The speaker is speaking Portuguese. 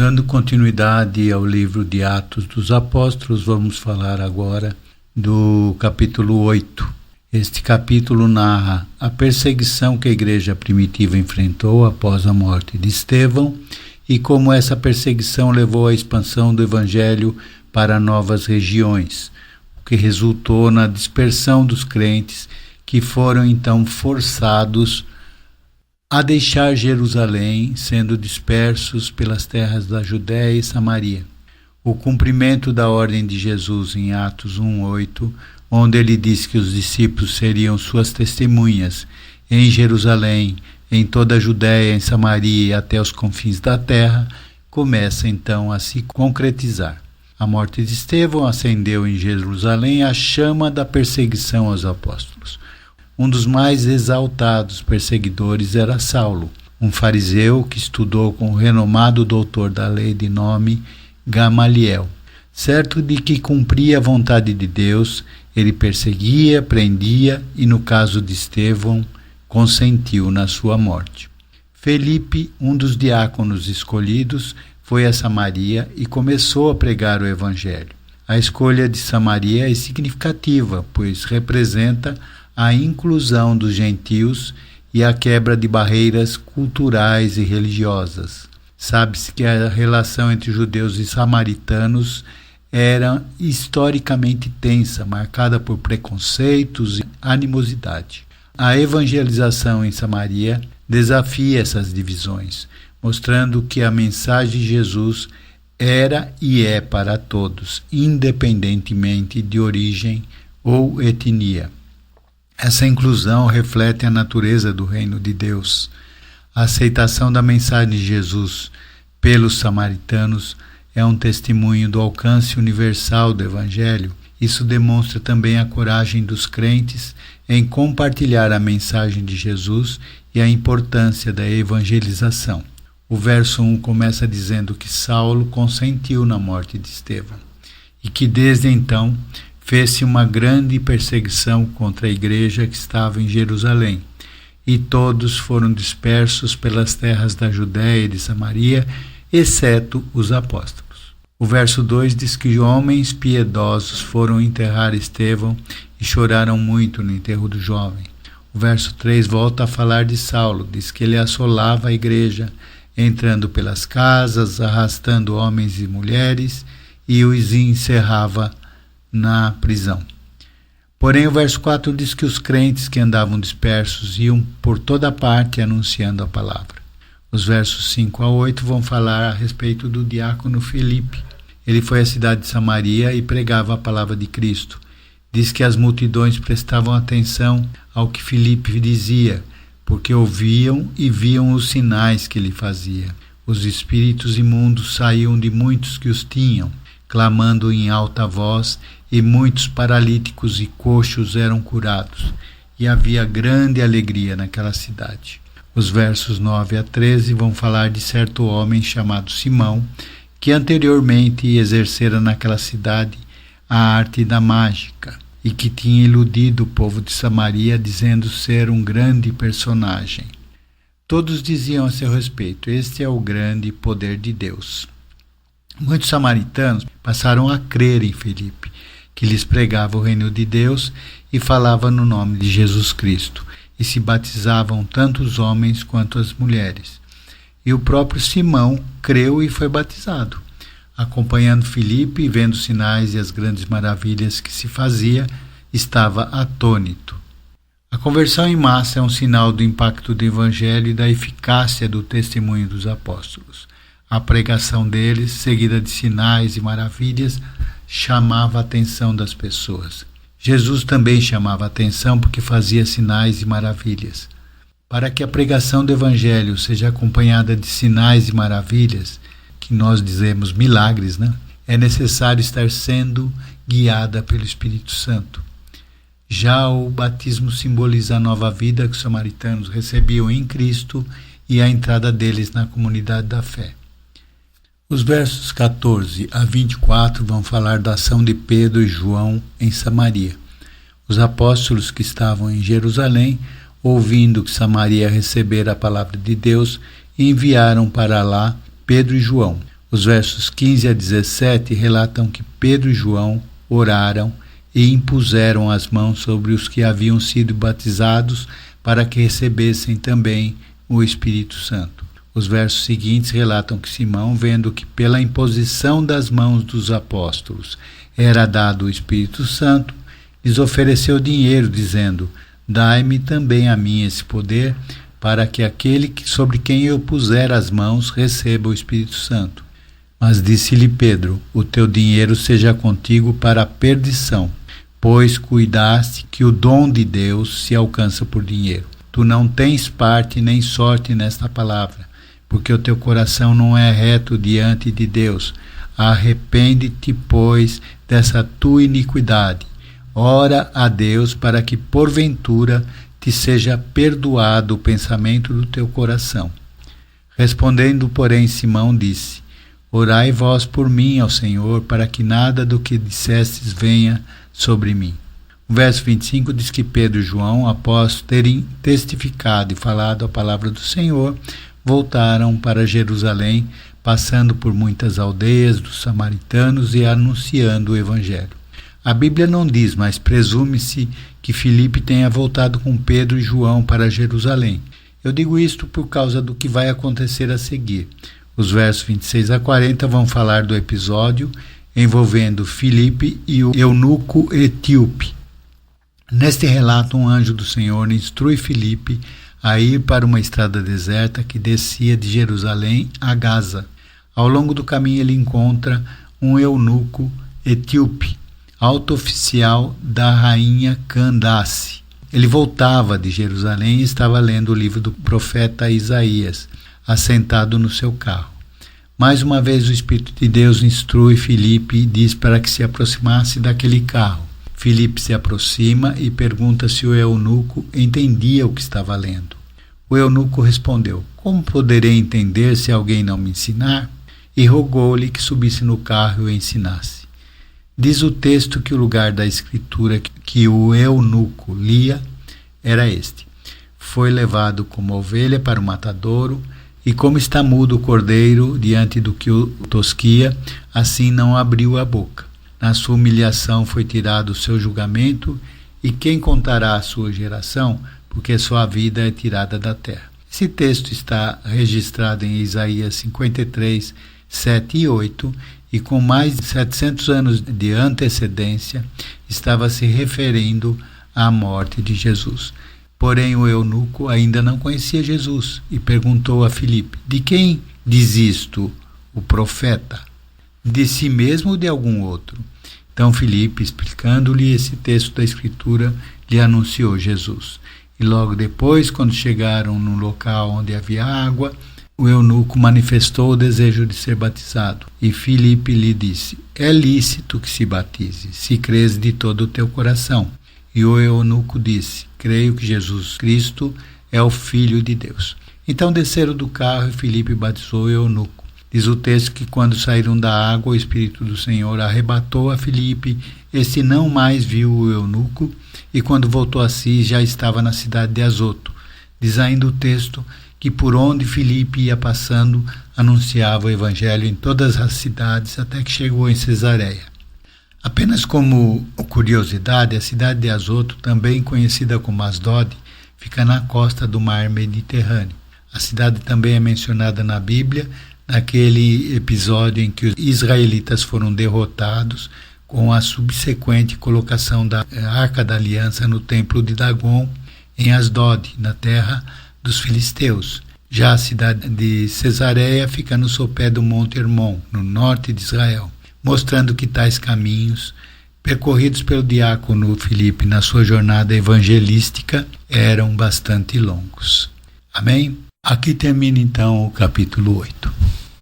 Dando continuidade ao livro de Atos dos Apóstolos, vamos falar agora do capítulo 8. Este capítulo narra a perseguição que a igreja primitiva enfrentou após a morte de Estevão e como essa perseguição levou à expansão do evangelho para novas regiões, o que resultou na dispersão dos crentes que foram então forçados a deixar Jerusalém, sendo dispersos pelas terras da Judéia e Samaria. O cumprimento da ordem de Jesus em Atos 1:8, onde ele diz que os discípulos seriam suas testemunhas em Jerusalém, em toda a Judéia, em Samaria e até os confins da terra, começa então a se concretizar. A morte de Estevão acendeu em Jerusalém a chama da perseguição aos apóstolos. Um dos mais exaltados perseguidores era Saulo, um fariseu que estudou com o renomado doutor da lei de nome Gamaliel. Certo de que cumpria a vontade de Deus, ele perseguia, prendia e, no caso de Estevão, consentiu na sua morte. Felipe, um dos diáconos escolhidos, foi a Samaria e começou a pregar o evangelho. A escolha de Samaria é significativa, pois representa a inclusão dos gentios e a quebra de barreiras culturais e religiosas. Sabe-se que a relação entre judeus e samaritanos era historicamente tensa, marcada por preconceitos e animosidade. A evangelização em Samaria desafia essas divisões, mostrando que a mensagem de Jesus era e é para todos, independentemente de origem ou etnia. Essa inclusão reflete a natureza do reino de Deus. A aceitação da mensagem de Jesus pelos samaritanos é um testemunho do alcance universal do Evangelho. Isso demonstra também a coragem dos crentes em compartilhar a mensagem de Jesus e a importância da evangelização. O verso 1 começa dizendo que Saulo consentiu na morte de Estevão e que desde então fez-se uma grande perseguição contra a igreja que estava em Jerusalém, e todos foram dispersos pelas terras da Judéia e de Samaria, exceto os apóstolos. O verso 2 diz que homens piedosos foram enterrar Estevão e choraram muito no enterro do jovem. O verso 3 volta a falar de Saulo, diz que ele assolava a igreja, entrando pelas casas, arrastando homens e mulheres, e os encerrava na prisão. Porém, o verso 4 diz que os crentes que andavam dispersos iam por toda parte anunciando a palavra. Os versos 5 a 8 vão falar a respeito do diácono Felipe. Ele foi à cidade de Samaria e pregava a palavra de Cristo. Diz que as multidões prestavam atenção ao que Felipe dizia, porque ouviam e viam os sinais que ele fazia. Os espíritos imundos saíam de muitos que os tinham, clamando em alta voz, e muitos paralíticos e coxos eram curados, e havia grande alegria naquela cidade. Os versos 9 a 13 vão falar de certo homem chamado Simão, que anteriormente exercera naquela cidade a arte da mágica, e que tinha iludido o povo de Samaria, dizendo ser um grande personagem. Todos diziam a seu respeito: este é o grande poder de Deus. Muitos samaritanos passaram a crer em Felipe, que lhes pregava o reino de Deus e falava no nome de Jesus Cristo, e se batizavam tanto os homens quanto as mulheres. E o próprio Simão creu e foi batizado. Acompanhando Felipe e vendo os sinais e as grandes maravilhas que se fazia, estava atônito. A conversão em massa é um sinal do impacto do Evangelho e da eficácia do testemunho dos apóstolos. A pregação deles, seguida de sinais e maravilhas, chamava a atenção das pessoas. Jesus também chamava a atenção porque fazia sinais e maravilhas. Para que a pregação do Evangelho seja acompanhada de sinais e maravilhas, que nós dizemos milagres, é necessário estar sendo guiada pelo Espírito Santo. Já o batismo simboliza a nova vida que os samaritanos recebiam em Cristo e a entrada deles na comunidade da fé. Os versos 14 a 24 vão falar da ação de Pedro e João em Samaria. Os apóstolos que estavam em Jerusalém, ouvindo que Samaria recebera a palavra de Deus, enviaram para lá Pedro e João. Os versos 15 a 17 relatam que Pedro e João oraram e impuseram as mãos sobre os que haviam sido batizados para que recebessem também o Espírito Santo. Os versos seguintes relatam que Simão, vendo que pela imposição das mãos dos apóstolos era dado o Espírito Santo, lhes ofereceu dinheiro, dizendo: dai-me também a mim esse poder, para que aquele sobre quem eu puser as mãos receba o Espírito Santo. Mas disse-lhe Pedro: o teu dinheiro seja contigo para a perdição, pois cuidaste que o dom de Deus se alcança por dinheiro. Tu não tens parte nem sorte nesta palavra, porque o teu coração não é reto diante de Deus. Arrepende-te, pois, dessa tua iniquidade. Ora a Deus para que, porventura, te seja perdoado o pensamento do teu coração. Respondendo, porém, Simão disse: orai vós por mim ao Senhor, para que nada do que dissestes venha sobre mim. O verso 25 diz que Pedro e João, após terem testificado e falado a palavra do Senhor, voltaram para Jerusalém, passando por muitas aldeias dos samaritanos e anunciando o Evangelho. A Bíblia não diz, mas presume-se que Filipe tenha voltado com Pedro e João para Jerusalém. Eu digo isto por causa do que vai acontecer a seguir. Os versos 26 a 40 vão falar do episódio envolvendo Filipe e o eunuco etíope. Neste relato, um anjo do Senhor instrui Filipe a ir para uma estrada deserta que descia de Jerusalém a Gaza. Ao longo do caminho ele encontra um eunuco etíope, alto oficial da rainha Candace. Ele voltava de Jerusalém e estava lendo o livro do profeta Isaías, assentado no seu carro. Mais uma vez o Espírito de Deus instrui Filipe e diz para que se aproximasse daquele carro. Filipe se aproxima e pergunta se o eunuco entendia o que estava lendo. O eunuco respondeu: como poderei entender se alguém não me ensinar? E rogou-lhe que subisse no carro e o ensinasse. Diz o texto que o lugar da escritura que o eunuco lia era este: foi levado como ovelha para o matadouro, e como está mudo o cordeiro diante do que o tosquia, assim não abriu a boca. Na sua humilhação foi tirado o seu julgamento, e quem contará a sua geração, porque sua vida é tirada da terra. Esse texto está registrado em Isaías 53, 7 e 8, e com mais de 700 anos de antecedência, estava se referindo à morte de Jesus. Porém, o eunuco ainda não conhecia Jesus e perguntou a Filipe: de quem diz isto o profeta? De si mesmo ou de algum outro? Então Filipe, explicando-lhe esse texto da Escritura, lhe anunciou Jesus. E logo depois, quando chegaram no local onde havia água, o eunuco manifestou o desejo de ser batizado. E Filipe lhe disse: é lícito que se batize, se crês de todo o teu coração. E o eunuco disse: creio que Jesus Cristo é o Filho de Deus. Então desceram do carro e Filipe batizou o eunuco. Diz o texto que quando saíram da água, o Espírito do Senhor arrebatou a Filipe. Este não mais viu o eunuco, e quando voltou a si, já estava na cidade de Azoto. Diz ainda o texto que por onde Filipe ia passando, anunciava o Evangelho em todas as cidades, até que chegou em Cesareia. Apenas como curiosidade, a cidade de Azoto, também conhecida como Asdod, fica na costa do mar Mediterrâneo. A cidade também é mencionada na Bíblia, naquele episódio em que os israelitas foram derrotados, com a subsequente colocação da Arca da Aliança no templo de Dagon, em Asdod, na terra dos filisteus. Já a cidade de Cesareia fica no sopé do Monte Hermon, no norte de Israel, mostrando que tais caminhos, percorridos pelo diácono Filipe na sua jornada evangelística, eram bastante longos. Amém? Aqui termina então o capítulo 8.